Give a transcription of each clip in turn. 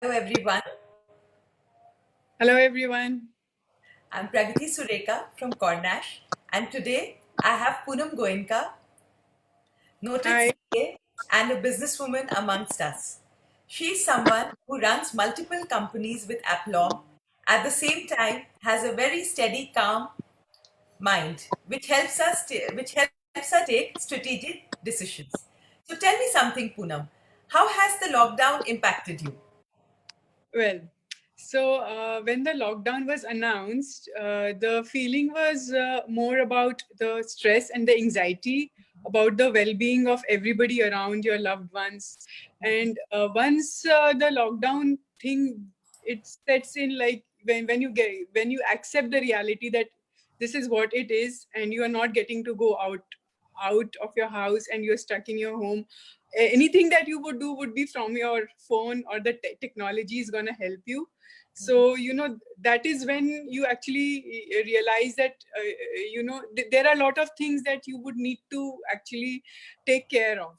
Hello everyone, Hello, everyone. I'm Pragati Sureka from Cornash, and today I have Poonam Goenka, noted Hi. CA and a businesswoman amongst us. She's someone who runs multiple companies with aplomb, at the same time has a very steady, calm mind, which helps her take strategic decisions. So tell me something, Poonam. How has the lockdown impacted you? Well, when the lockdown was announced, the feeling was more about the stress and the anxiety about the well-being of everybody around your loved ones. And once the lockdown thing it sets in, like when you accept the reality that this is what it is, and you are not getting to go out of your house and you're stuck in your home, anything that you would do would be from your phone, or the technology is going to help you. So that is when you actually realize that there are a lot of things that you would need to actually take care of.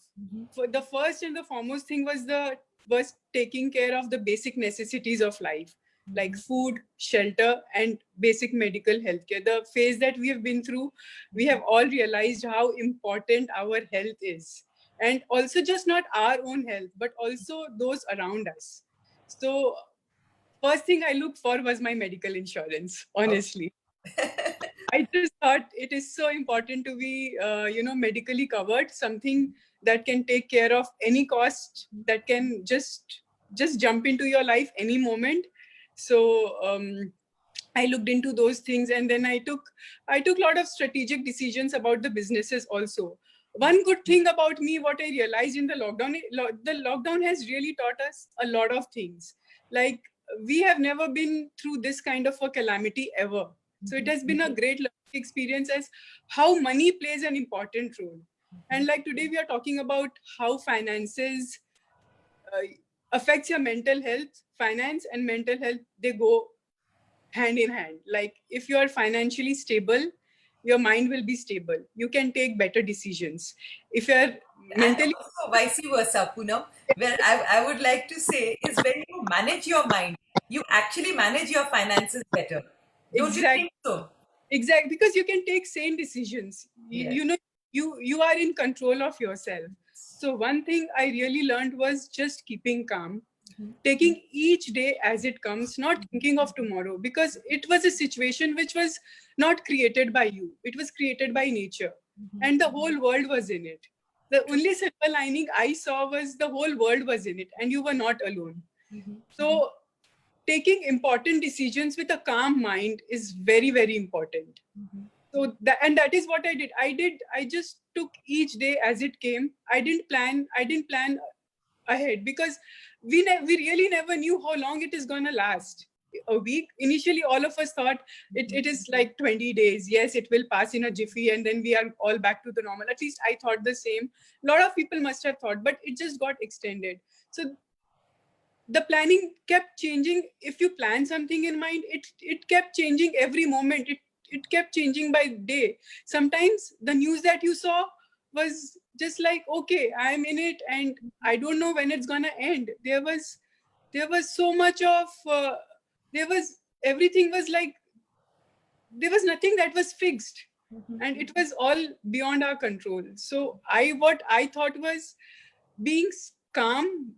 For the first and the foremost thing was taking care of the basic necessities of life, like food, shelter, and basic medical health care. The phase that we have been through, we have all realized how important our health is, and also just not our own health but also those around us. So first thing I looked for was my medical insurance, Oh. honestly. I just thought it is so important to be medically covered, something that can take care of any cost that can just jump into your life any moment. So I looked into those things, and then I took a lot of strategic decisions about the businesses also. One good thing about me, what I realized in the lockdown, the lockdown has really taught us a lot of things. Like, we have never been through this kind of a calamity ever. So it has been a great learning experience as how money plays an important role. And like today we are talking about how finances uh, affects your mental health. Finance and mental health, they go hand in hand. Like, if you are financially stable, your mind will be stable, you can take better decisions. If you're And mentally also vice versa, Poonam, where I would like to say is when you manage your mind, you actually manage your finances better. Don't you exact think so? because you can take sane decisions. Yes. You are in control of yourself. So one thing I really learned was just keeping calm, taking each day as it comes, not thinking of tomorrow, because it was a situation which was not created by you, it was created by nature, and the whole world was in it. The only silver lining I saw was the whole world was in it and you were not alone. So taking important decisions with a calm mind is very, very important. So that is what I just took each day as it came. I didn't plan ahead, because we really never knew how long it is going to last. A week, initially all of us thought it is like 20 days, yes, it will pass in a jiffy and then we are all back to the normal. At least I thought the same. A lot of people must have thought, but it just got extended. So the planning kept changing. If you plan something in mind, it kept changing every moment. It kept changing by day. Sometimes the news that you saw was just like, okay, I'm in it and I don't know when it's gonna end. There was so much of there was everything was like, there was nothing that was fixed, and it was all beyond our control. So what I thought was being calm,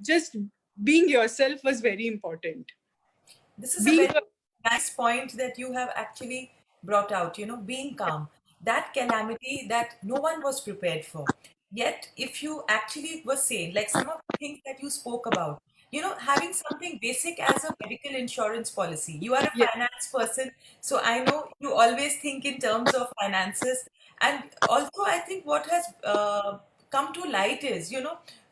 just being yourself was very important. This is a Being very nice point that you have actually brought out, being calm. That calamity that no one was prepared for. Yet, if you actually were sane, like some of the things that you spoke about, having something basic as a medical insurance policy. You are a Yeah, finance person, so I know you always think in terms of finances. And also, I think what has come to light is,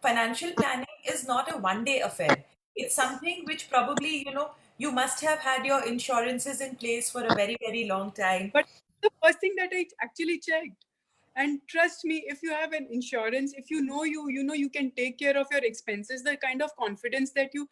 financial planning is not a one-day affair. It's something which probably, you must have had your insurances in place for a very, very long time. but the first thing that I actually checked. And trust me, if you have an insurance, if you can take care of your expenses, the kind of confidence that you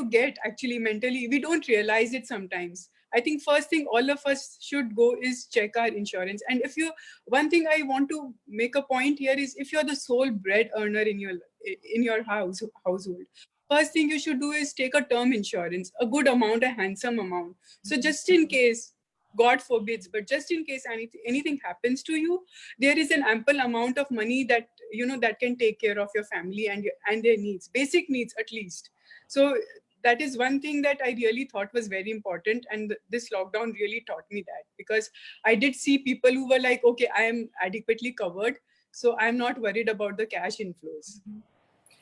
get actually mentally, we don't realize it sometimes. I think first thing all of us should go is check our insurance. And if you, one thing I want to make a point here is, if you're the sole bread earner in your household, first thing you should do is take a term insurance, a good amount, a handsome amount. So just in case, God forbids, but just in case anything happens to you, there is an ample amount of money that, you know, that can take care of your family and their needs, basic needs at least. So that is one thing that I really thought was very important, and this lockdown really taught me that, because I did see people who were like, okay, I am adequately covered, so I'm not worried about the cash inflows.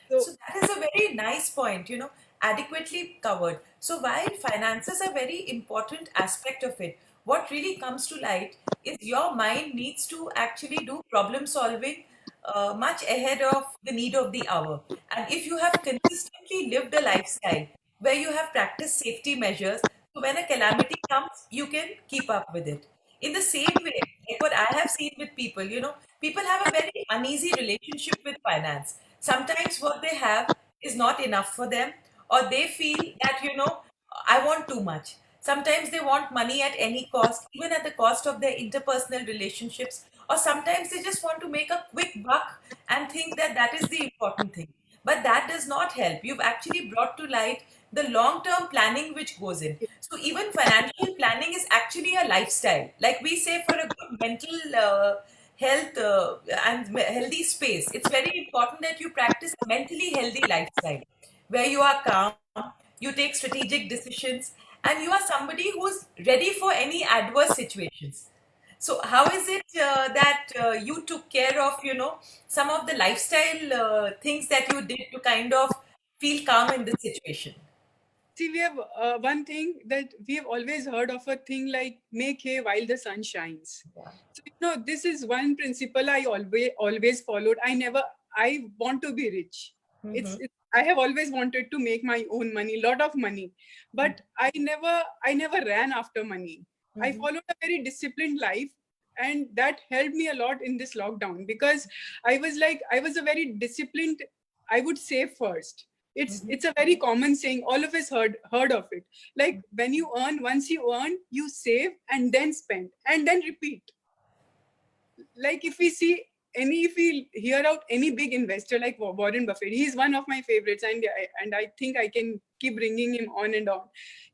So So that is a very nice point, adequately covered. So while finances are very important aspect of it, what really comes to light is your mind needs to actually do problem solving much ahead of the need of the hour. And if you have consistently lived a lifestyle where you have practiced safety measures, so when a calamity comes, you can keep up with it. In the same way, like what I have seen with people, people have a very uneasy relationship with finance. Sometimes what they have is not enough for them, or they feel that, I want too much. Sometimes they want money at any cost, even at the cost of their interpersonal relationships, or sometimes they just want to make a quick buck and think that that is the important thing. But that does not help. You've actually brought to light the long term planning which goes in. So, even financial planning is actually a lifestyle. Like we say, for a good mental health and healthy space, it's very important that you practice a mentally healthy lifestyle where you are calm, you take strategic decisions, and you are somebody who's ready for any adverse situations. So, how is it that you took care of, some of the lifestyle things that you did to kind of feel calm in this situation? see, we have one thing that we have always heard of, a thing like make hay while the sun shines. Yeah. So, this is one principle I always followed. I want to be rich. Mm-hmm. I have always wanted to make my own money, lot of money, but I never ran after money. I Mm-hmm. followed a very disciplined life, and that helped me a lot in this lockdown, because I was a very disciplined. I would save first. Mm-hmm. It's a very common saying. All of us heard of it. Like, when you earn, once you earn, you save and then spend and then repeat. Like, if we hear out any big investor like Warren Buffett, he's one of my favorites, and I think I can keep bringing him on and on.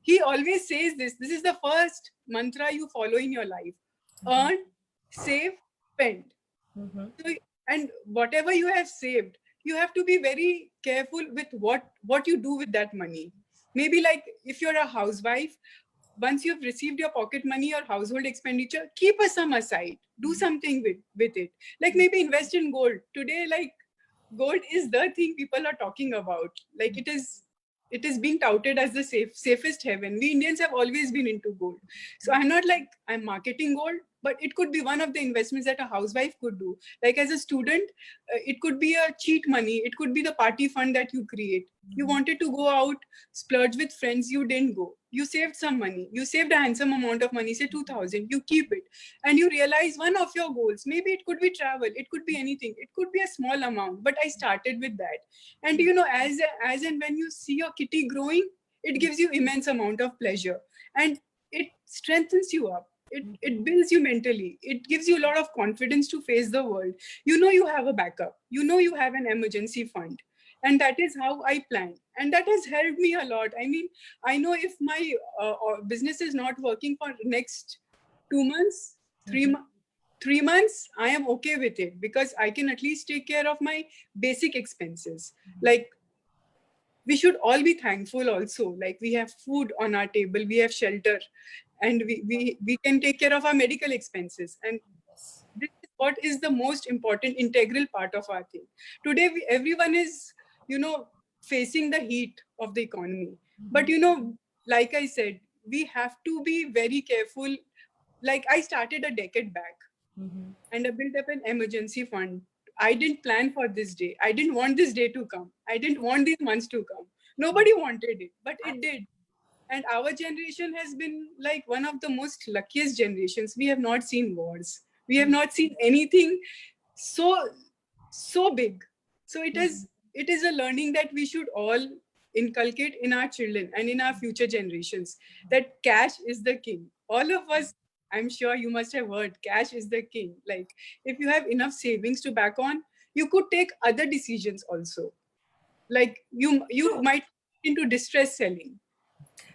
He always says this. This is the first mantra you follow in your life: earn, save, spend. Mm-hmm. So, and whatever you have saved, you have to be very careful with what you do with that money. Maybe, like, if you're a housewife, once you've received your pocket money or household expenditure, keep a sum aside, do something with it. Like, maybe invest in gold today. Like, gold is the thing people are talking about. Like, it is being touted as the safest haven. We Indians have always been into gold. So I'm not like I'm marketing gold, but it could be one of the investments that a housewife could do. Like, as a student, it could be a cheat money. It could be the party fund that you create. You wanted to go out, splurge with friends, you didn't go. You saved some money. You saved a handsome amount of money, say 2,000. You keep it, and you realize one of your goals, maybe it could be travel, it could be anything, it could be a small amount, but I started with that. And as and when you see your kitty growing, it gives you immense amount of pleasure, and it strengthens you up. It builds you mentally. It gives you a lot of confidence to face the world. You have a backup. You have an emergency fund. And that is how I plan. And that has helped me a lot. I mean, I know if my business is not working for next 2 months, 3 months, I am okay with it, because I can at least take care of my basic expenses. Like, we should all be thankful also. Like, we have food on our table, we have shelter, and we can take care of our medical expenses. And this is what is the most important integral part of our thing. Today, everyone is, facing the heat of the economy. But, like I said, we have to be very careful. Like, I started a decade back, and I built up an emergency fund. I didn't plan for this day. I didn't want this day to come. I didn't want these months to come. Nobody wanted it, but it did. And our generation has been like one of the most luckiest generations. We have not seen wars. We have not seen anything so big. So it is a learning that we should all inculcate in our children and in our future generations that cash is the king. All of us, I'm sure you must have heard, cash is the king. Like, if you have enough savings to back on, you could take other decisions also. Like, you True. might into distress selling.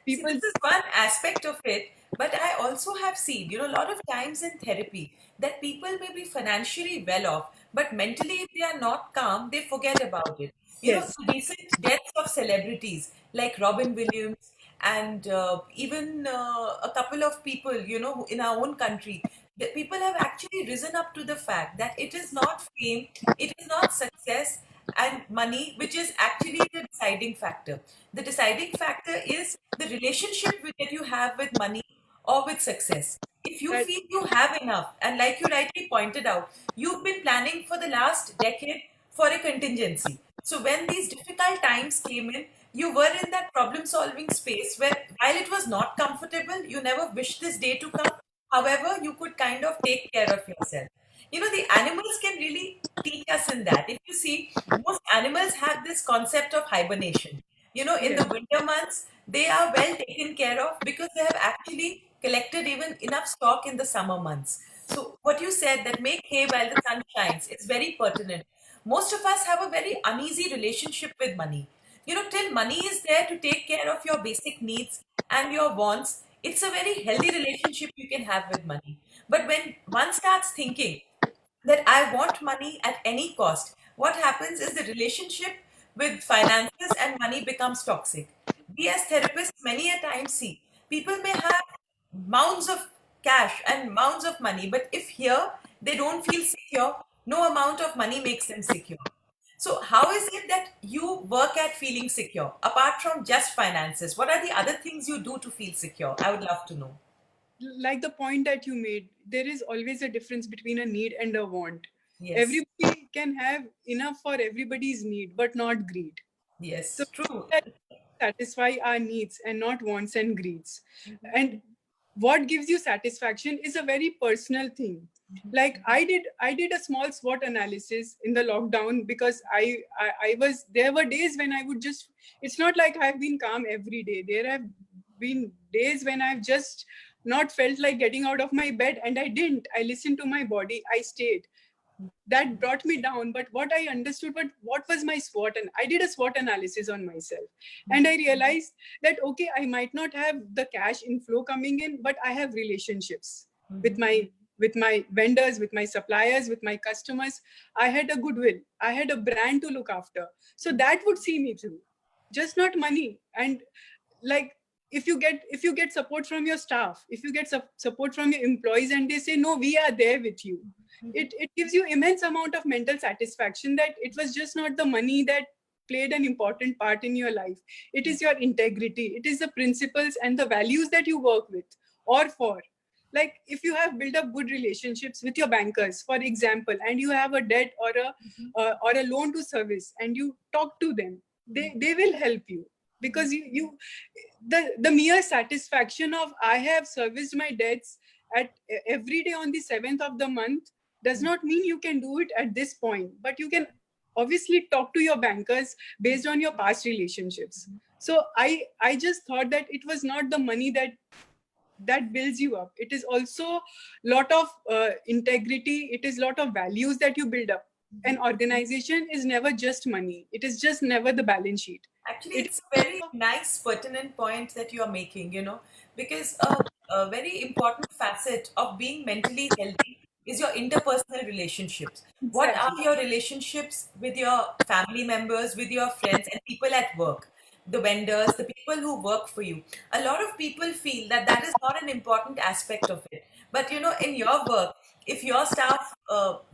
See, People, this is one aspect of it, but I also have seen, a lot of times in therapy that people may be financially well off, but mentally, if they are not calm, they forget about it. yes, The recent deaths of celebrities like Robin Williams and even a couple of people, in our own country, the people have actually risen up to the fact that it is not fame, it is not success and money, which is actually the deciding factor. The deciding factor is the relationship that you have with money or with success. If you that feel you have enough, and like you rightly pointed out, you've been planning for the last decade for a contingency. So when these difficult times came in, you were in that problem solving space where, while it was not comfortable, you never wished this day to come. However, you could kind of take care of yourself. The animals can really teach us in that. If you see, most animals have this concept of hibernation. In yes, the winter months, they are well taken care of because they have actually collected even enough stock in the summer months. So, what you said, that make hay while the sun shines, is very pertinent. Most of us have a very uneasy relationship with money. Till money is there to take care of your basic needs and your wants, it's a very healthy relationship you can have with money. But when one starts thinking that I want money at any cost, what happens is the relationship with finances and money becomes toxic. We as therapists many a time see people may have mounds of cash and mounds of money, but if here they don't feel secure, no amount of money makes them secure. So, how is it that you work at feeling secure apart from just finances? What are the other things you do to feel secure? I would love to know. like the point that you made, there is always a difference between a need and a want. Yes, Everybody can have enough for everybody's need, but not greed. So yes, true. that satisfy our needs and not wants and greeds. And what gives you satisfaction is a very personal thing. Like I did a small SWOT analysis in the lockdown because I was, there were days when I would just, it's not like I've been calm every day. There have been days when I've just not felt like getting out of my bed, and I didn't. I listened to my body, I stayed. That brought me down. But what I understood, but what was my SWOT, and I did a SWOT analysis on myself, and I realized that okay, I might not have the cash inflow coming in, but I have relationships with my vendors, with my suppliers, with my customers. I had a goodwill, I had a brand to look after, so that would see me through. Just not money. And like, if you get support from your staff, if you get support from your employees, and they say no, we are there with you, it gives you immense amount of mental satisfaction that it was just not the money that played an important part in your life. It is your integrity, it is the principles and the values that you work with or for. Like, if you have built up good relationships with your bankers, for example, and you have a debt or a loan to service, and you talk to them, they will help you. Because you the mere satisfaction of I have serviced my debts at every day on the 7th of the month does not mean you can do it at this point, but you can obviously talk to your bankers based on your past relationships. So I just thought that it was not the money that builds you up. It is also lot of integrity, it is lot of values that you build up. An organization is never just money, it is just never the balance sheet. Actually, It it's a very nice, pertinent point that you are making, because a very important facet of being mentally healthy is your interpersonal relationships. What are exactly. your relationships with your family members, with your friends, and people at work? The vendors, the people who work for you. A lot of people feel that that is not an important aspect of it. But in your work, if your staff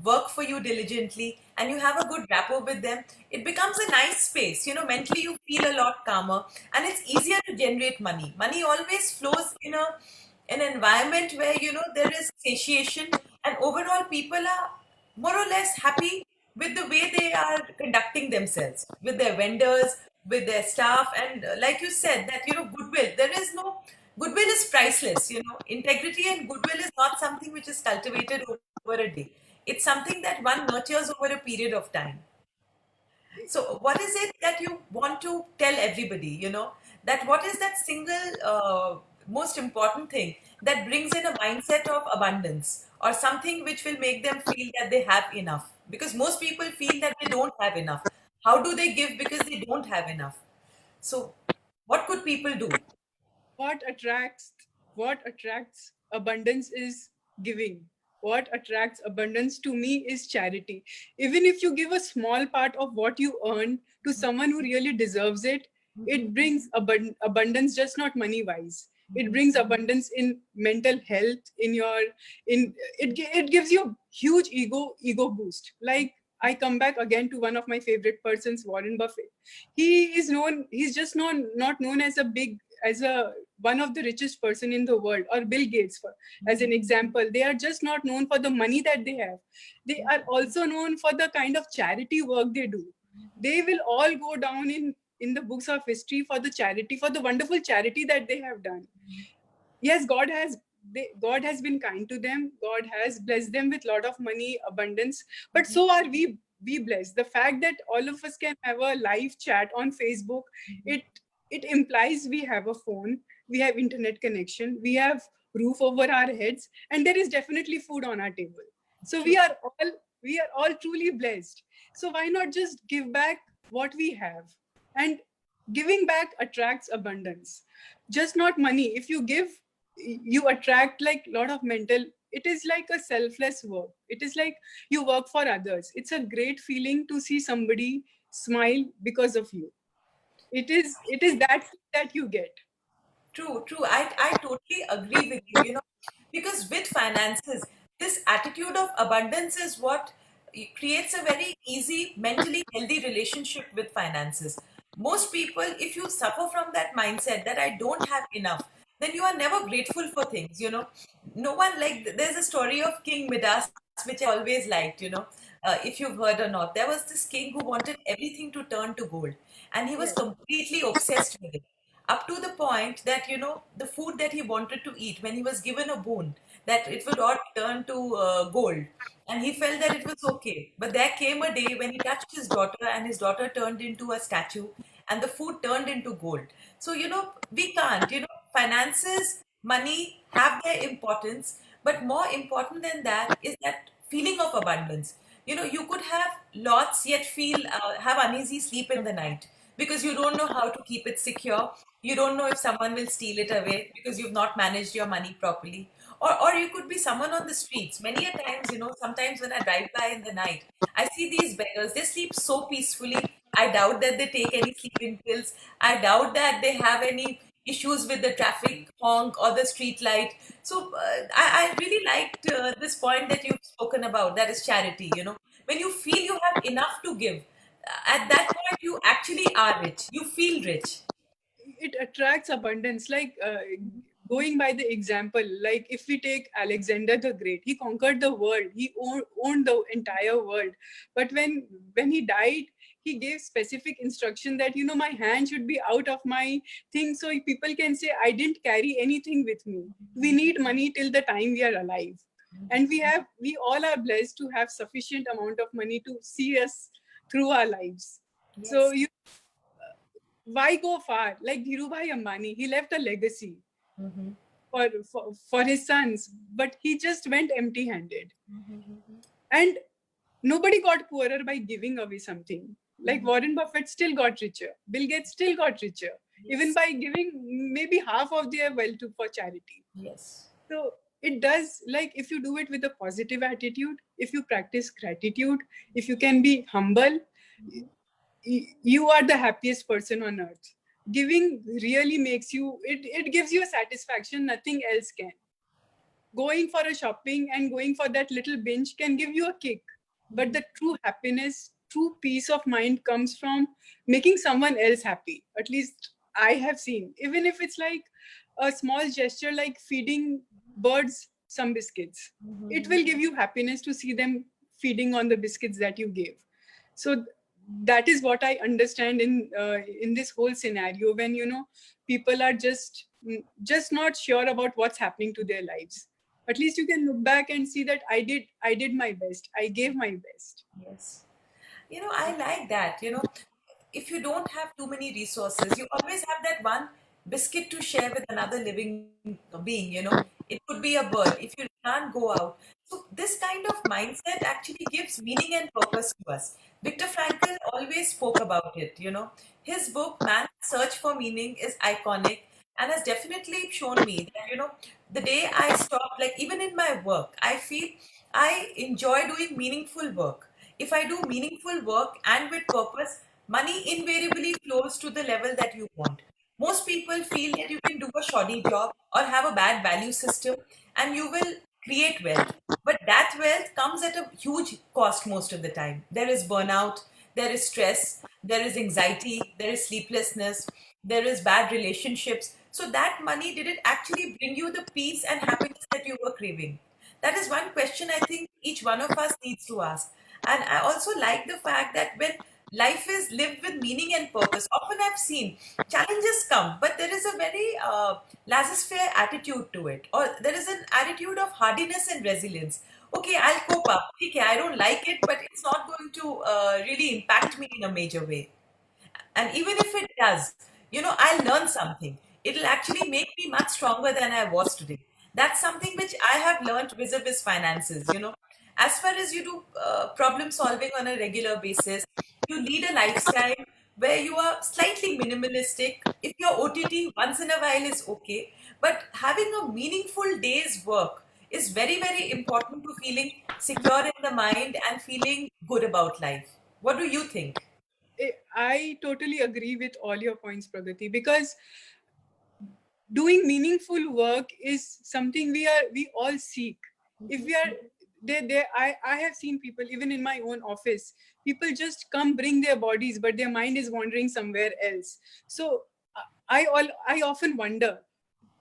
work for you diligently and you have a good rapport with them, it becomes a nice space. Mentally you feel a lot calmer and it's easier to generate money. Money always flows in an environment where there is satiation and overall people are more or less happy with the way they are conducting themselves with their vendors, with their staff, and like you said, that goodwill. There is no goodwill is priceless. Integrity and goodwill is not something which is cultivated over a day. It's something that one nurtures over a period of time. So, what is it that you want to tell everybody? That what is that single most important thing that brings in a mindset of abundance or something which will make them feel that they have enough? Because most people feel that they don't have enough. How do they give because they don't have enough? So, what could people do? what attracts what attracts abundance is giving. What attracts abundance to me is charity. Even if you give a small part of what you earn to someone who really deserves it, it brings abundance, just not money wise. It brings abundance in mental health, in your in it gives you a huge ego boost. Like, I come back again to one of my favorite persons, Warren Buffett. He's just not known as a big, as a one of the richest person in the world, or Bill Gates, for as an example. They are just not known for the money that they have. They are also known for the kind of charity work they do. They will all go down in the books of history for the charity, for the wonderful charity that they have done. Yes, God has been kind to them. God has blessed them with a lot of money, abundance, but so are we blessed. The fact that all of us can have a live chat on Facebook, it it implies we have a phone, we have internet connection, we have roof over our heads, and there is definitely food on our table. So True. we are all truly blessed. So why not just give back what we have? And giving back attracts abundance, just not money. If you give, you attract like a lot of mental. It is like a selfless work. It is like you work for others. It's a great feeling to see somebody smile because of you. It is that you get. True, true. I totally agree with you, because with finances, this attitude of abundance is what creates a very easy, mentally healthy relationship with finances. Most people, if you suffer from that mindset that I don't have enough, then you are never grateful for things. No one, like, there's a story of King Midas, which I always liked, if you've heard or not. There was this king who wanted everything to turn to gold, and he was Yes. completely obsessed with it, up to the point that the food that he wanted to eat, when he was given a boon that it would all turn to gold, and he felt that it was okay. But there came a day when he touched his daughter, and his daughter turned into a statue, and the food turned into gold. So we can't, finances, money have their importance, but more important than that is that feeling of abundance. You could have lots yet feel have uneasy sleep in the night because you don't know how to keep it secure. You don't know if someone will steal it away because you've not managed your money properly. Or you could be someone on the streets. Many a times, sometimes when I drive by in the night, I see these beggars. They sleep so peacefully. I doubt that they take any sleeping pills. I doubt that they have any issues with the traffic honk or the street light. So I really liked this point that you've spoken about. That is charity. When you feel you have enough to give, at that point you actually are rich. You feel rich. It attracts abundance. Like, going by the example, like if we take Alexander the Great, he conquered the world. He owned the entire world. But when he died, he gave specific instruction that my hand should be out of my thing, so people can say I didn't carry anything with me. We need money till the time we are alive, and we all are blessed to have sufficient amount of money to see us through our lives. So Yes. why go far? Like Dhirubhai Ambani, he left a legacy Mm-hmm. for his sons, but he just went empty handed. And nobody got poorer by giving away something. Like Warren Buffett still got richer, Bill Gates still got richer, even Yes. by giving maybe half of their wealth for charity. Yes. So it does, like, if you do it with a positive attitude, if you practice gratitude, if you can be humble, you are the happiest person on earth. Giving really makes you, it gives you a satisfaction nothing else can. Going for a shopping and going for that little binge can give you a kick, but the true happiness, true peace of mind comes from making someone else happy. At least I have seen, even if it's like a small gesture like feeding birds some biscuits, it will give you happiness to see them feeding on the biscuits that you gave. So that is what I understand in this whole scenario, when people are just not sure about what's happening to their lives. At least you can look back and see that I did my best, I gave my best. Yes. I like that. If you don't have too many resources, you always have that one biscuit to share with another living being. It could be a bird if you can't go out. So, this kind of mindset actually gives meaning and purpose to us. Viktor Frankl always spoke about it. His book, Man's Search for Meaning, is iconic and has definitely shown me that, the day I stop, like even in my work, I feel I enjoy doing meaningful work. If I do meaningful work and with purpose, money invariably flows to the level that you want. Most people feel that you can do a shoddy job or have a bad value system and you will create wealth. But that wealth comes at a huge cost most of the time. There is burnout, there is stress, there is anxiety, there is sleeplessness, there is bad relationships. So that money, did it actually bring you the peace and happiness that you were craving? That is one question I think each one of us needs to ask. And I also like the fact that when life is lived with meaning and purpose, often I've seen challenges come, but there is a very laissez-faire attitude to it, or there is an attitude of hardiness and resilience. Okay, I'll cope up. Okay, I don't like it, but it's not going to really impact me in a major way. And even if it does, I'll learn something. It'll actually make me much stronger than I was today. That's something which I have learned vis-a-vis finances. As far as you do problem solving on a regular basis, you lead a lifestyle where you are slightly minimalistic. If your OTT once in a while is okay, but having a meaningful day's work is very, very important to feeling secure in the mind and feeling good about life. What do you think? I totally agree with all your points, Pragati, because doing meaningful work is something we all seek. If we are there, I have seen people even in my own office. People just come bring their bodies, but their mind is wandering somewhere else. So I often wonder,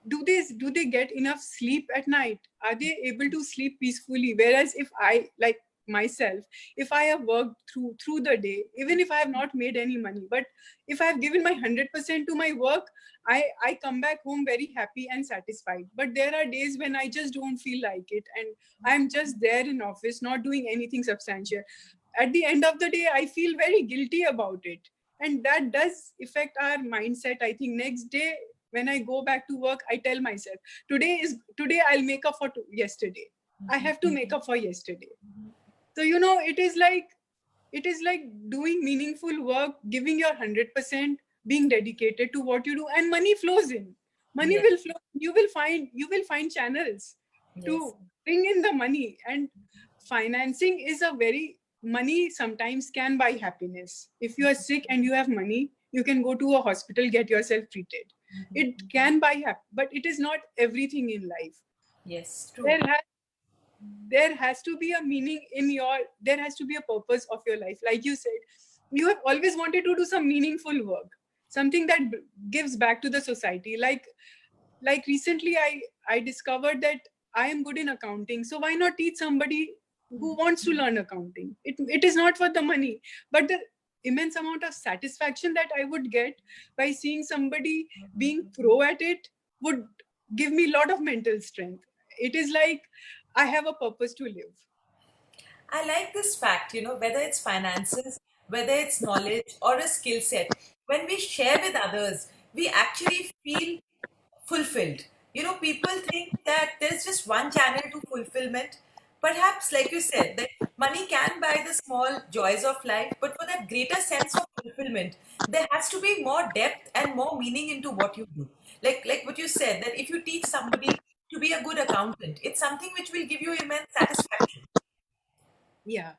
do they get enough sleep at night? Are they able to sleep peacefully? Whereas if I, like myself, if I have worked through the day, even if I have not made any money, but if I have given my 100% to my work, I come back home very happy and satisfied. But there are days when I just don't feel like it, and I'm just there in office not doing anything substantial. At the end of the day, I feel very guilty about it, and that does affect our mindset. I think next day when I go back to work, I tell myself, today I'll make up for yesterday. I have to make up for yesterday. So it is like doing meaningful work, giving your 100%, being dedicated to what you do, and money flows in. Money Yes, will flow. You will find channels yes. to bring in the money. And financing is a very, money sometimes can buy happiness. If you are sick and you have money, you can go to a hospital, get yourself treated. It can buy but it is not everything in life. Yes, there true. has there has to be a meaning in your, there has to be a purpose of your life. Like you said, you have always wanted to do some meaningful work, something that gives back to the society. Like recently I discovered that I am good in accounting, so why not teach somebody who wants to learn accounting? It is not for the money, but the immense amount of satisfaction that I would get by seeing somebody being pro at it would give me a lot of mental strength. It is like I have a purpose to live. I like this fact, whether it's finances, whether it's knowledge or a skill set, when we share with others, we actually feel fulfilled. People think that there's just one channel to fulfillment. Perhaps, like you said, that money can buy the small joys of life, but for that greater sense of fulfillment, there has to be more depth and more meaning into what you do. Like what you said, that if you teach somebody to be a good accountant, it's something which will give you immense satisfaction. Yeah,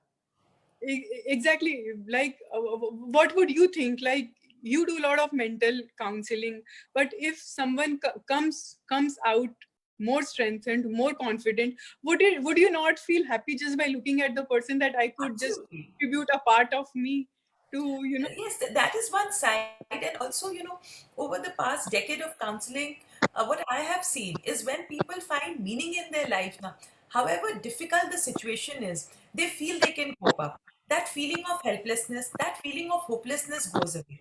exactly. Like what would you think? Like, you do a lot of mental counseling, but if someone comes out more strengthened, more confident, would you not feel happy just by looking at the person, that I could just Absolutely. contribute a part of me to Yes, that is one side. And also, over the past decade of counseling, what I have seen is when people find meaning in their life now, however difficult the situation is, they feel they can cope up. That feeling of helplessness, that feeling of hopelessness goes away.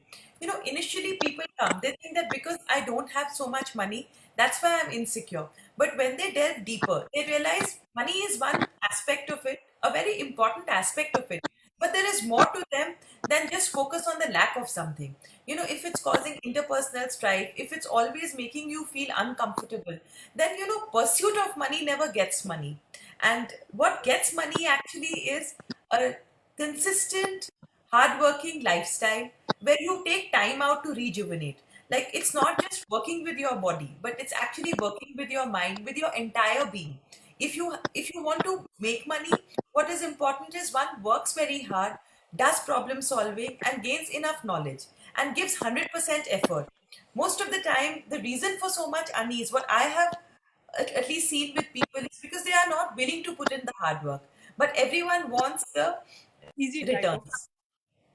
Initially people come, they think that because I don't have so much money, that's why I'm insecure. But when they delve deeper, they realize money is one aspect of it, a very important aspect of it. but there is more to them than just focus on the lack of something. If it's causing interpersonal strife, if it's always making you feel uncomfortable, then pursuit of money never gets money. And what gets money actually is a consistent hardworking lifestyle where you take time out to rejuvenate. Like, it's not just working with your body, but it's actually working with your mind, with your entire being. If you want to make money, what is important is one works very hard, does problem solving, and gains enough knowledge, and gives 100% effort. Most of the time, the reason for so much unease, what I have at least seen with people, is because they are not willing to put in the hard work. But everyone wants the Easy type of returns.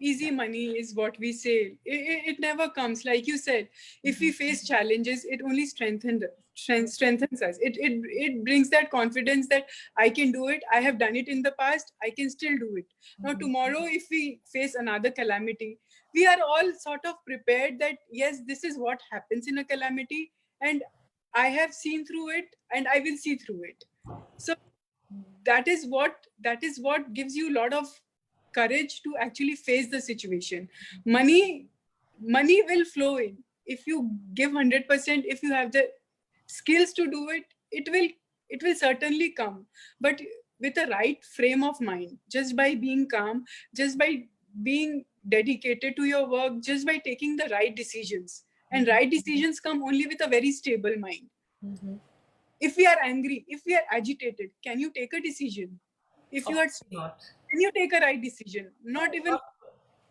easy money is what we say. It never comes. Like you said, if we face challenges, it only strengthens us. It brings that confidence that I can do it. I have done it in the past. I can still do it. Now, tomorrow, if we face another calamity, we are all sort of prepared that, yes, this is what happens in a calamity. And I have seen through it and I will see through it. So that is what gives you a lot of courage to actually face the situation. Money money will flow in if you give 100%. If you have the skills to do it, it will certainly come. But with a right frame of mind, just by being calm, just by being dedicated to your work, just by taking the right decisions. And right decisions come only with a very stable mind. If we are angry, if we are agitated, can you take a decision? If Of you are, course not. can you take a right decision? Not even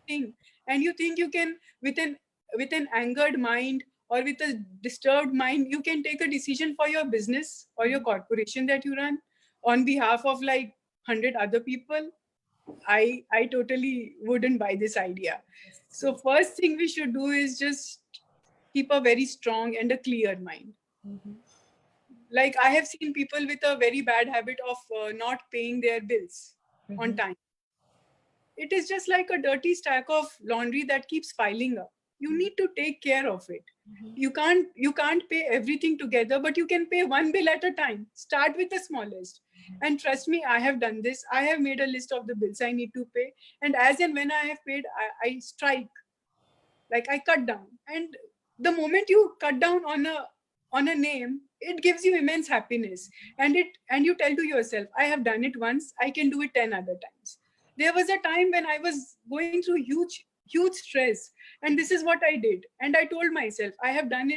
thing. And you think you can, with an angered mind or with a disturbed mind, you can take a decision for your business or your corporation that you run on behalf of like 100 other people? I totally wouldn't buy this idea. So first thing we should do is just keep a very strong and a clear mind. Like, I have seen people with a very bad habit of not paying their bills on time. It is just like a dirty stack of laundry that keeps piling up. You need to take care of it. You can't pay everything together, but you can pay one bill at a time. Start with the smallest. And trust me, I have done this. I have made a list of the bills I need to pay, and as and when I have paid, I strike, like I cut down. And the moment you cut down on a name, it gives you immense happiness. And you tell to yourself, I have done it once, I can do it 10 other times. There was a time when I was going through huge stress, and this is what I did. And I told myself, I have done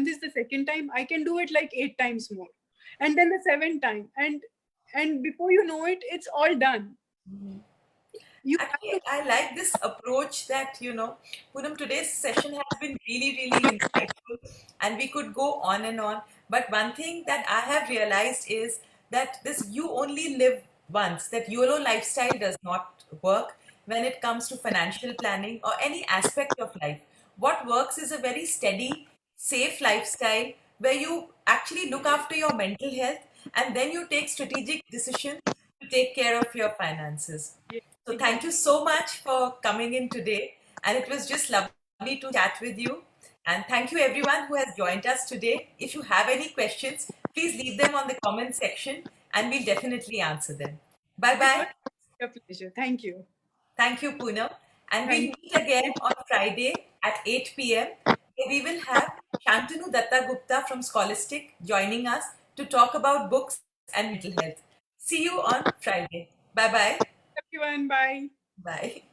this the second time, I can do it like 8 times more, and then the seventh time. And before you know it, it's all done. You have Actually, to. I like this approach that, Poonam, today's session has been really, really insightful, and we could go on and on. But one thing that I have realized is that this you only live once, that YOLO lifestyle does not work when it comes to financial planning or any aspect of life. What works is a very steady, safe lifestyle where you actually look after your mental health, and then you take strategic decisions to take care of your finances. Yeah, So thank exactly. you so much for coming in today. And it was just lovely to chat with you. And thank you everyone who has joined us today. If you have any questions, please leave them on the comment section and we'll definitely answer them. Bye It was bye. a pleasure. Thank you. Thank you, Poonam. And we'll Thank meet again on Friday at 8 p.m. where we will have Shantanu Datta Gupta from Scholastic joining us to talk about books and mental health. See you on Friday. Bye bye. everyone. Bye. Bye.